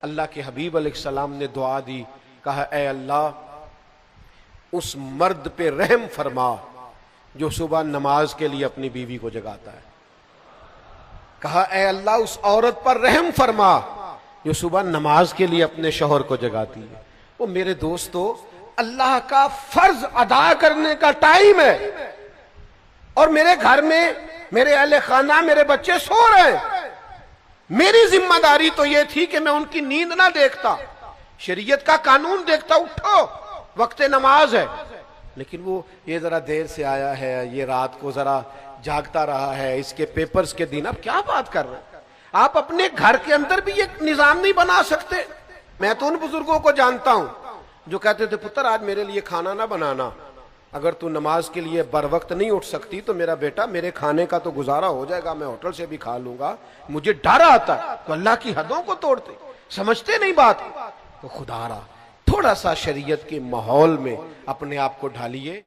اللہ کے حبیب علیہ السلام نے دعا دی، کہا اے اللہ اس مرد پہ رحم فرما جو صبح نماز کے لیے اپنی بیوی کو جگاتا ہے۔ کہا اے اللہ اس عورت پر رحم فرما جو صبح نماز کے لیے اپنے شوہر کو جگاتی ہے۔ وہ میرے دوستو، اللہ کا فرض ادا کرنے کا ٹائم ہے اور میرے گھر میں میرے اہل خانہ میرے بچے سو رہے ہیں، میری ذمہ داری تو یہ تھی کہ میں ان کی نیند نہ دیکھتا، شریعت کا قانون دیکھتا، اٹھو وقت نماز ہے۔ لیکن وہ یہ ذرا دیر سے آیا ہے، یہ رات کو ذرا جاگتا رہا ہے، اس کے پیپرز کے دن۔ اب کیا بات کر رہے ہیں آپ؟ اپنے گھر کے اندر بھی یہ نظام نہیں بنا سکتے؟ میں تو ان بزرگوں کو جانتا ہوں جو کہتے تھے پتر آج میرے لیے کھانا نہ بنانا، اگر تو نماز کے لیے بر وقت نہیں اٹھ سکتی تو میرا بیٹا میرے کھانے کا تو گزارا ہو جائے گا، میں ہوٹل سے بھی کھا لوں گا، مجھے ڈر آتا ہے۔ تو اللہ کی حدوں کو توڑتے، سمجھتے نہیں بات کو۔ تو خدا را تھوڑا سا شریعت کے ماحول میں اپنے آپ کو ڈھالیے۔